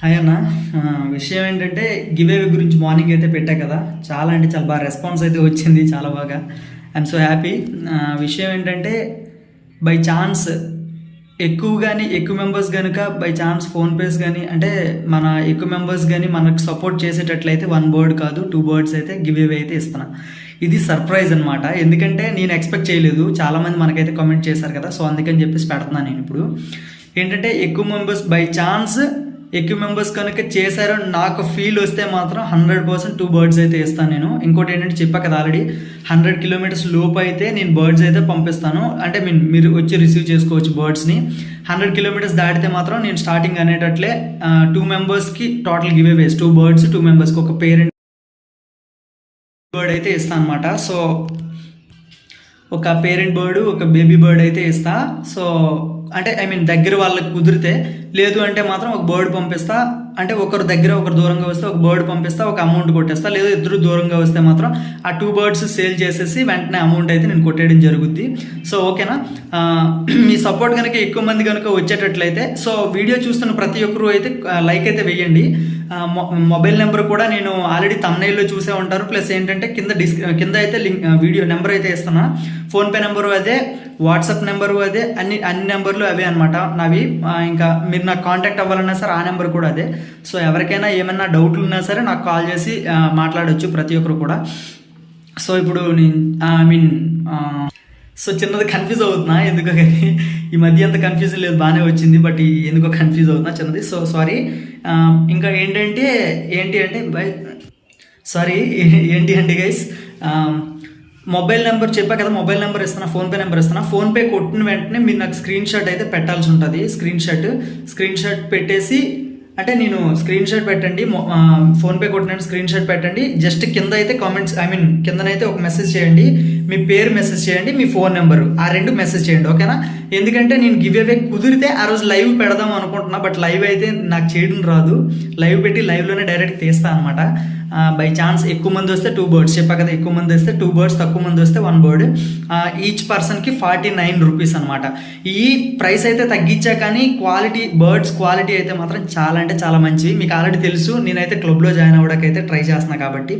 Hi అన్న. విషయం ఏంటంటే గివేవే గురించి మార్నింగ్ అయితే పెట్టా కదా, చాలా అంటే చాలా బాగా రెస్పాన్స్ అయితే వచ్చింది, చాలా బాగా. I'm so happy. విషయం ఏంటంటే బై ఛాన్స్ ఎక్కువ మెంబర్స్ కనుక బై ఛాన్స్ ఫోన్పేస్ కానీ అంటే మన ఎక్కువ మెంబర్స్ కానీ మనకు సపోర్ట్ చేసేటట్లయితే 1 బర్డ్ కాదు 2 బర్డ్స్ అయితే గివేవే అయితే ఇస్తున్నా. ఇది సర్ప్రైజ్ అనమాట, ఎందుకంటే నేను ఎక్స్పెక్ట్ చేయలేదు. చాలామంది మనకైతే కామెంట్ చేశారు కదా, సో అందుకని చెప్పేసి పెడుతున్నాను నేను. ఇప్పుడు ఏంటంటే ఎక్కువ మెంబర్స్ బై ఛాన్స్ ఎక్కువ మెంబర్స్ కనుక చేశారో నాకు ఫీల్ వస్తే మాత్రం 100% 2 బర్డ్స్ అయితే ఇస్తాను నేను. ఇంకోటి ఏంటంటే చెప్పా కదా ఆల్రెడీ, 100 కిలోమీటర్స్ లోపు అయితే నేను బర్డ్స్ అయితే పంపిస్తాను. అంటే మీరు వచ్చి రిసీవ్ చేసుకోవచ్చు బర్డ్స్ని. 100 కిలోమీటర్స్ దాటితే మాత్రం నేను స్టార్టింగ్ అనేటట్లే 2 మెంబర్స్కి టోటల్ గివ్ అవేస్, 2 బర్డ్స్ 2 మెంబర్స్కి ఒక పేరెంట్ బర్డ్ అయితే ఇస్తాను అనమాట. సో ఒక పేరెంట్ బర్డ్ ఒక బేబీ బర్డ్ అయితే ఇస్తా. సో అంటే దగ్గర వాళ్ళకి కుదిరితే, లేదు అంటే మాత్రం ఒక బర్డ్ పంపిస్తా. అంటే ఒకరు దగ్గర ఒకరు దూరంగా వస్తే ఒక బర్డ్ పంపిస్తా, ఒక అమౌంట్ కొట్టేస్తా. లేదా ఇద్దరు దూరంగా వస్తే మాత్రం ఆ 2 బర్డ్స్ సేల్ చేసేసి వెంటనే అమౌంట్ అయితే నేను కొట్టేయడం జరుగుద్ది. సో ఓకేనా, మీ సపోర్ట్ కనుక ఎక్కువ మంది కనుక వచ్చేటట్లయితే, సో వీడియో చూస్తున్న ప్రతి ఒక్కరు అయితే లైక్ అయితే వేయండి. మొబైల్ నెంబర్ కూడా నేను ఆల్రెడీ తమ్నైల్లో చూసే ఉంటారు. ప్లస్ ఏంటంటే కింద అయితే లింక్ వీడియో నెంబర్ అయితే ఇస్తున్నా. ఫోన్పే నెంబరు అదే, వాట్సాప్ నెంబరు అదే, అన్ని నెంబర్లు అవే అనమాట నావి. ఇంకా మీరు నాకు కాంటాక్ట్ అవ్వాలన్నా సరే ఆ నెంబర్ కూడా అదే. సో ఎవరికైనా ఏమైనా డౌట్లు ఉన్నా సరే నాకు కాల్ చేసి మాట్లాడవచ్చు ప్రతి ఒక్కరు కూడా. సో ఇప్పుడు సో చిన్నది కన్ఫ్యూజ్ అవుతున్నా ఎందుకో, కానీ ఈ మధ్య అంత కన్ఫ్యూజన్ లేదు, బాగానే వచ్చింది. బట్ ఎందుకో కన్ఫ్యూజ్ అవుతున్నా చిన్నది. So sorry. ఇంకా ఏంటి అంటే గైస్, మొబైల్ నెంబర్ చెప్పా కదా, మొబైల్ నెంబర్ ఇస్తున్నా, ఫోన్పే నెంబర్ ఇస్తున్నా. ఫోన్పే కొట్టిన వెంటనే మీరు నాకు స్క్రీన్ షాట్ అయితే పెట్టాల్సి ఉంటుంది. స్క్రీన్ షాట్ పెట్టేసి, అంటే నేను స్క్రీన్ షాట్ పెట్టండి, ఫోన్పే కొట్టినట్టు స్క్రీన్ షాట్ పెట్టండి. జస్ట్ కింద అయితే కామెంట్స్ కిందనైతే ఒక మెసేజ్ చేయండి, మీ పేరు మెసేజ్ చేయండి, మీ ఫోన్ నెంబరు, ఆ 2 మెసేజ్ చేయండి. ఓకేనా? ఎందుకంటే నేను గివ్ అవే కుదిరితే ఆ రోజు లైవ్ పెడదాం అనుకుంటున్నా. బట్ లైవ్ అయితే నాకు చేయడం రాదు. లైవ్ పెట్టి లైవ్లోనే డైరెక్ట్ తీస్తా అనమాట. బై ఛాన్స్ ఎక్కువ మంది వస్తే 2 బర్డ్స్, చెప్పా కదా, ఎక్కువ మంది వస్తే 2 బర్డ్స్, తక్కువ మంది వస్తే 1 బర్డ్. ఈచ్ పర్సన్కి 49 రూపీస్ అనమాట. ఈ ప్రైస్ అయితే తగ్గించా, కానీ బర్డ్స్ క్వాలిటీ అయితే మాత్రం చాలా అంటే చాలా మంచివి. మీకు ఆల్రెడీ తెలుసు, నేనైతే క్లబ్లో జాయిన్ అవ్వడానికైతే ట్రై చేస్తున్నా కాబట్టి.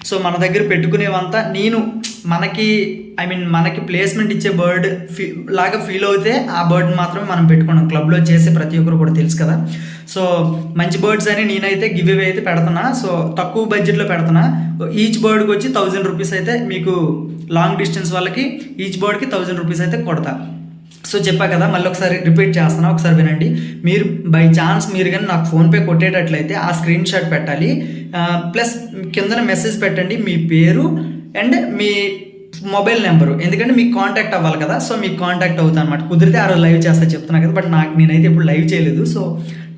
సో మన దగ్గర పెట్టుకునేవంతా నేను మనకి ప్లేస్మెంట్ ఇచ్చే బర్డ్ లాగా ఫీల్ అవుతే ఆ బర్డ్ మాత్రమే మనం పెట్టుకున్నాం. క్లబ్లో చేసే ప్రతి ఒక్కరు కూడా తెలుసు కదా. సో మంచి బర్డ్స్ అని నేనైతే గివ్ అవే అయితే పెడుతున్నా. సో తక్కువ బడ్జెట్లో పెడుతున్నా. ఈచ్ బర్డ్కి వచ్చి 1000 రూపీస్ అయితే మీకు లాంగ్ డిస్టెన్స్ వాళ్ళకి ఈచ్ బర్డ్కి 1000 రూపీస్ అయితే కొడతా. సో చెప్పా కదా, మళ్ళీ ఒకసారి రిపీట్ చేస్తున్నా, ఒకసారి వినండి. మీరు బై ఛాన్స్ మీరు కానీ నాకు ఫోన్పే కొట్టేటట్లయితే ఆ స్క్రీన్ షాట్ పెట్టాలి. ప్లస్ కిందన మెసేజ్ పెట్టండి, మీ పేరు అండ్ మీ మొబైల్ నెంబరు, ఎందుకంటే మీకు కాంటాక్ట్ అవ్వాలి కదా. సో మీకు కాంటాక్ట్ అవుతాను అనమాట. కుదిరితే ఆ రోజు లైవ్ చేస్తా చెప్తున్నా కదా, బట్ నేనైతే ఇప్పుడు లైవ్ చేయలేదు. సో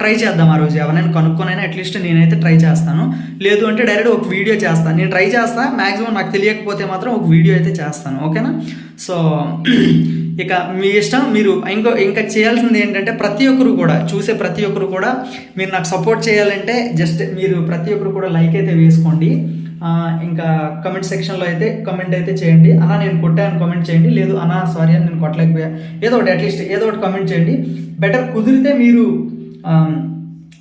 ట్రై చేద్దాం ఆ రోజు, ఎవరైనా కనుక్కొనైనా అట్లీస్ట్ నేనైతే ట్రై చేస్తాను. లేదు అంటే డైరెక్ట్ ఒక వీడియో చేస్తాను. నేను ట్రై చేస్తాను, మ్యాక్సిమం నాకు తెలియకపోతే మాత్రం ఒక వీడియో అయితే చేస్తాను. ఓకేనా? సో ఇక మీ ఇష్టం. మీరు ఇంకా చేయాల్సింది ఏంటంటే, ప్రతి ఒక్కరు కూడా చూసే ప్రతి ఒక్కరు కూడా మీరు నాకు సపోర్ట్ చేయాలంటే జస్ట్ మీరు ప్రతి ఒక్కరు కూడా లైక్ అయితే వేసుకోండి. ఇంకా కమెంట్ సెక్షన్లో అయితే కమెంట్ అయితే చేయండి. అన్నా నేను కొట్టాను కామెంట్ చేయండి, లేదు అన్నా సారీ అని నేను కొట్టలేకపోయా, ఏదో ఒకటి అట్లీస్ట్ ఏదో ఒకటి కామెంట్ చేయండి. బెటర్ కుదిరితే మీరు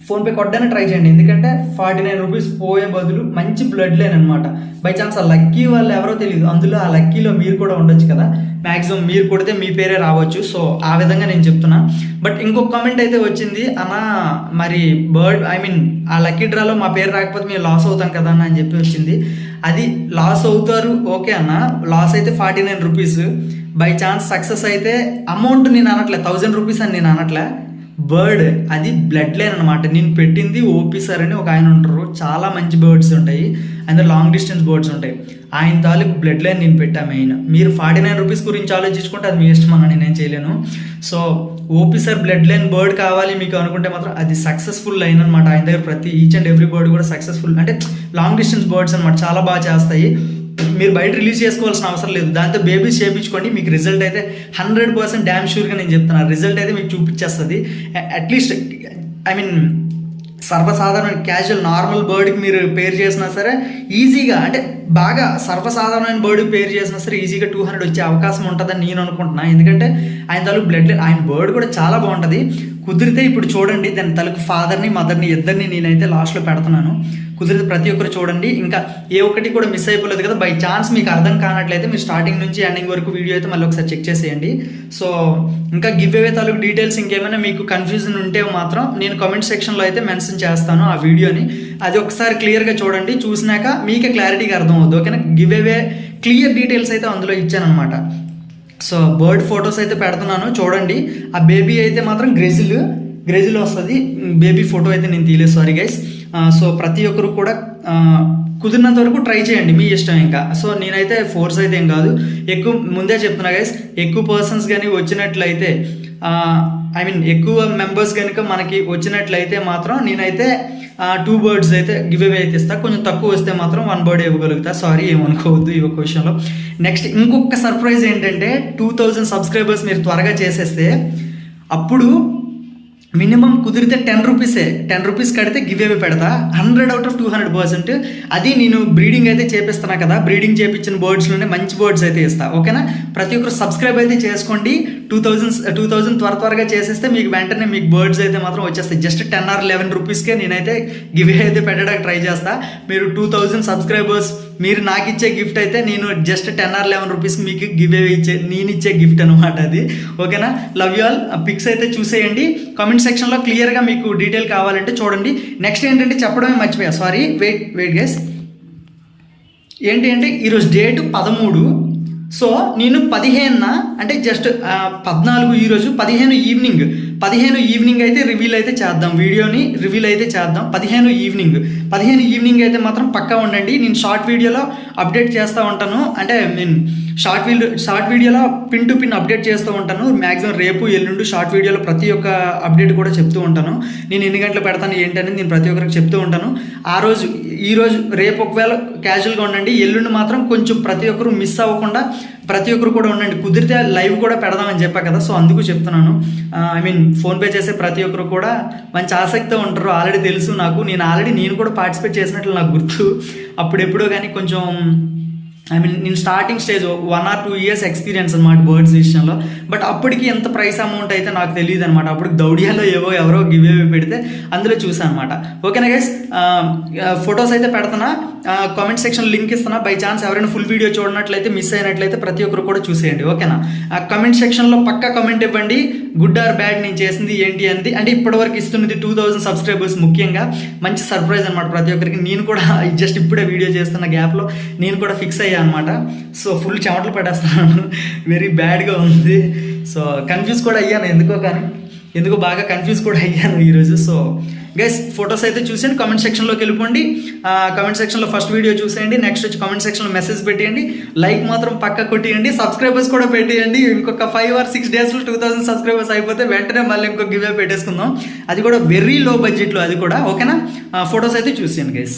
ఫోన్పే కొట్టడానికి ట్రై చేయండి. ఎందుకంటే 49 రూపీస్ పోయే బదులు మంచి బ్లడ్ లైన్ అనమాట. బై ఛాన్స్ ఆ లక్కీ వాళ్ళు ఎవరో తెలియదు, అందులో ఆ లక్కీలో మీరు కూడా ఉండొచ్చు కదా. మ్యాక్సిమం మీరు కొడితే మీ పేరే రావచ్చు. సో ఆ విధంగా నేను చెప్తున్నా. బట్ ఇంకొక కామెంట్ అయితే వచ్చింది, అన్న మరి బర్డ్ ఆ లక్కీ డ్రాలో మా పేరు రాకపోతే మేము లాస్ అవుతాం కదా అన్న అని చెప్పి వచ్చింది. అది లాస్ అవుతారు, ఓకే అన్న. లాస్ అయితే 49 రూపీస్. బై ఛాన్స్ సక్సెస్ అయితే అమౌంట్ నేను అనట్లే, 1000 రూపీస్ అని నేను అనట్లే. బర్డ్ అది బ్లడ్ లైన్ అనమాట. నేను పెట్టింది ఓపీ సార్ అని ఒక ఆయన ఉంటారు, చాలా మంచి బర్డ్స్ ఉంటాయి, అందులో లాంగ్ డిస్టెన్స్ బర్డ్స్ ఉంటాయి. ఆయన తాలూకు బ్లడ్ లైన్ నేను పెట్టా మెయిన్. మీరు 49 రూపీస్ గురించి ఆలోచించుకుంటే అది మీ ఇష్టం అన్న, నేనేం చేయలేను. So OP sir blood line bird కావాలి మీకు అనుకుంటే మాత్రం అది సక్సెస్ఫుల్ లైన్ అనమాట. ఆయన దగ్గర ఈచ్ అండ్ ఎవ్రీ బర్డ్ కూడా సక్సెస్ఫుల్, అంటే లాంగ్ డిస్టెన్స్ బర్డ్స్ అనమాట, చాలా బాగా చేస్తాయి. మీరు బయట రిలీజ్ చేసుకోవాల్సిన అవసరం లేదు. దాంతో బేబీస్ చేయించుకోండి, మీకు రిజల్ట్ అయితే 100% డ్యామ్ షూర్గా నేను చెప్తున్నాను, రిజల్ట్ అయితే మీకు చూపించేస్తుంది. అట్లీస్ట్ సర్వసాధారణ క్యాజువల్ నార్మల్ బర్డ్కి మీరు పేర్ చేసినా సరే ఈజీగా, అంటే బాగా సర్వసాధారణమైన బర్డ్కి పేర్ చేసినా సరే ఈజీగా 200 వచ్చే అవకాశం ఉంటుందని నేను అనుకుంటున్నాను. ఎందుకంటే ఆయన తాలూకు బ్లడ్ లైన్, ఆయన బర్డ్ కూడా చాలా బాగుంటుంది. కుదిరితే ఇప్పుడు చూడండి, దాని తలకు ఫాదర్ని మదర్ని ఇద్దరిని నేనైతే లాస్ట్లో పెడుతున్నాను. కుదిరితే ప్రతి ఒక్కరు చూడండి. ఇంకా ఏ ఒక్కటి కూడా మిస్ అయిపోలేదు కదా. బై ఛాన్స్ మీకు అర్థం కానట్లయితే మీరు స్టార్టింగ్ నుంచి ఎండింగ్ వరకు వీడియో అయితే మళ్ళీ ఒకసారి చెక్ చేసేయండి. సో ఇంకా గివ్ అవే తాలూకు డీటెయిల్స్ ఇంకేమైనా మీకు కన్ఫ్యూజన్ ఉంటే మాత్రం నేను కామెంట్ సెక్షన్లో అయితే మెన్షన్ చేస్తాను ఆ వీడియోని. అది ఒకసారి క్లియర్గా చూడండి, చూసినాక మీకే క్లారిటీగా అర్థం అవుతుంది. ఓకేనా. గివ్ అవే క్లియర్ డీటెయిల్స్ అయితే అందులో ఇచ్చానమాట. సో బర్డ్ ఫొటోస్ అయితే పెడుతున్నాను చూడండి. ఆ బేబీ అయితే మాత్రం గ్రెజిల్ వస్తుంది. బేబీ ఫోటో అయితే నేను తీయలేదు, సారీ గైస్. సో ప్రతి ఒక్కరు కూడా కుదిరినంత వరకు ట్రై చేయండి, మీ ఇష్టం ఇంకా. సో నేనైతే ఫోర్స్ అయితే ఏం కాదు. ఎక్కువ ముందే చెప్తున్నా గైస్, ఎక్కువ పర్సన్స్ కానీ వచ్చినట్లయితే ఎక్కువ మెంబర్స్ కనుక మనకి వచ్చినట్లయితే మాత్రం నేనైతే 2 birds అయితే గివ్ అవే అయితే ఇస్తా. కొంచెం తక్కువ వస్తే మాత్రం 1 bird ఇవ్వగలుగుతా. సారీ, ఏమనుకోవద్దు ఈ ఒక్క విషయంలో. నెక్స్ట్ ఇంకొక సర్ప్రైజ్ ఏంటంటే 2000 సబ్స్క్రైబర్స్ మీరు త్వరగా చేసేస్తే అప్పుడు మినిమం కుదిరితే 10 రూపీసే. 10 రూపీస్ కడితే గివ్ అవే పెడతా 100 out of 200%. అది నేను బ్రీడింగ్ అయితే చేపిస్తున్నా కదా, బ్రీడింగ్ చేపించిన బర్డ్స్లోనే మంచి బర్డ్స్ అయితే ఇస్తా. ఓకేనా. ప్రతి ఒక్కరు సబ్స్క్రైబ్ అయితే చేసుకోండి. 2000 త్వరగా చేసేస్తే మీకు వెంటనే మీకు బర్డ్స్ అయితే మాత్రం వచ్చేస్తాయి. జస్ట్ 10 or 11 రూపీస్కే నేనైతే గివ్ అవే అయితే పెట్టడానికి ట్రై చేస్తా. మీరు 2000 సబ్స్క్రైబర్స్ మీరు నాకు ఇచ్చే గిఫ్ట్ అయితే నేను జస్ట్ 10 or 11 రూపీస్ మీకు గివ్ అవే నేను ఇచ్చే గిఫ్ట్ అనమాట అది. ఓకేనా. Love you all. పిక్స్ అయితే చూసేయండి. కామెంట్ సెక్షన్లో క్లియర్గా మీకు డీటెయిల్ కావాలంటే చూడండి. నెక్స్ట్ ఏంటంటే చెప్పడమే మర్చిపోయా, సారీ. Wait guys. ఏంటి అంటే ఈరోజు డేట్ 13. సో నేను 15న అంటే జస్ట్ 14 ఈరోజు 15 ఈవినింగ్ అయితే రివీల్ అయితే చేద్దాం, వీడియోని రివీల్ అయితే చేద్దాం. 15 ఈవినింగ్ అయితే మాత్రం పక్కా ఉండండి. నేను షార్ట్ వీడియోలో అప్డేట్ చేస్తూ ఉంటాను. అంటే నేను షార్ట్ వీడియోలో పిన్ టు పిన్ అప్డేట్ చేస్తూ ఉంటాను. మ్యాక్సిమం రేపు ఎల్లుండి షార్ట్ వీడియోలో ప్రతి ఒక్క అప్డేట్ కూడా చెప్తూ ఉంటాను. నేను ఎన్ని గంటలు పెడతాను ఏంటనేది నేను ప్రతి ఒక్కరికి చెప్తూ ఉంటాను. ఈరోజు రేపు ఒకవేళ క్యాజువల్గా ఉండండి, ఎల్లుండి మాత్రం కొంచెం ప్రతి ఒక్కరు మిస్ అవ్వకుండా ప్రతి ఒక్కరు కూడా ఉండండి. కుదిరితే లైవ్ కూడా పెడదామని చెప్పా కదా, సో అందుకు చెప్తున్నాను. ఫోన్పే చేసే ప్రతి ఒక్కరు కూడా మంచి ఆసక్తితో ఉంటారు. ఆల్రెడీ తెలుసు నాకు. నేను కూడా పార్టిసిపేట్ చేసినట్లు నాకు గుర్తు. అప్పుడెప్పుడో కానీ కొంచెం నేను starting stage 1 or 2 years experience అనమాట బర్డ్స్ విషయంలో. బట్ అప్పటికి ఎంత ప్రైస్ అమౌంట్ అయితే నాకు తెలియదు అనమాట. అప్పుడు దౌడియాలో ఎవరో గివ్ అవే పెడితే అందులో చూసాను అనమాట. ఓకేనా గైస్. ఫొటోస్ అయితే పెడుతున్నా, కామెంట్ సెక్షన్ లింక్ ఇస్తున్నా. బై ఛాన్స్ ఎవరైనా ఫుల్ వీడియో చూడనట్లయితే మిస్ అయినట్లయితే ప్రతి ఒక్కరు కూడా చూసేయండి. ఓకేనా. కామెంట్ సెక్షన్లో పక్కా కమెంట్ ఇవ్వండి, గుడ్ ఆర్ బ్యాడ్ నేను చేసింది ఏంటి అనేది. అంటే ఇప్పటివరకు ఇస్తున్నది 2000 సబ్స్క్రైబర్స్ ముఖ్యంగా మంచి సర్ప్రైజ్ అనమాట ప్రతి ఒక్కరికి. నేను కూడా జస్ట్ ఇప్పుడే వీడియో చేస్తున్న గ్యాప్లో నేను కూడా ఫిక్స్ అయ్యా అనమాట. సో ఫుల్ చెమటలు పడేస్తున్నాను, వెరీ బ్యాడ్గా ఉంది. సో కన్ఫ్యూజ్ కూడా అయ్యాను ఎందుకో బాగా కన్ఫ్యూజ్ కూడా అయ్యాను ఈరోజు. సో గైస్ ఫొటోస్ అయితే చూసేయండి, కామెంట్ సెక్షన్లోకి వెళ్ళిపోండి. కామెంట్ సెక్షన్లో ఫస్ట్ వీడియో చూసేయండి. నెక్స్ట్ వచ్చి కామెంట్ సెక్షన్లో మెసేజ్ పెట్టేయండి. లైక్ మాత్రం పక్క కొట్టేయండి. సబ్స్క్రైబర్స్ కూడా పెట్టేయండి. ఇంకొక 5 or 6 డేస్లో 2000 సబ్స్క్రైబర్స్ అయిపోతే వెంటనే మళ్ళీ ఇంకొక గివ్ అవే పెట్టేసుకుందాం. అది కూడా వెరీ లో బడ్జెట్లో, అది కూడా. ఓకేనా. ఫొటోస్ అయితే చూసేయండి గైస్.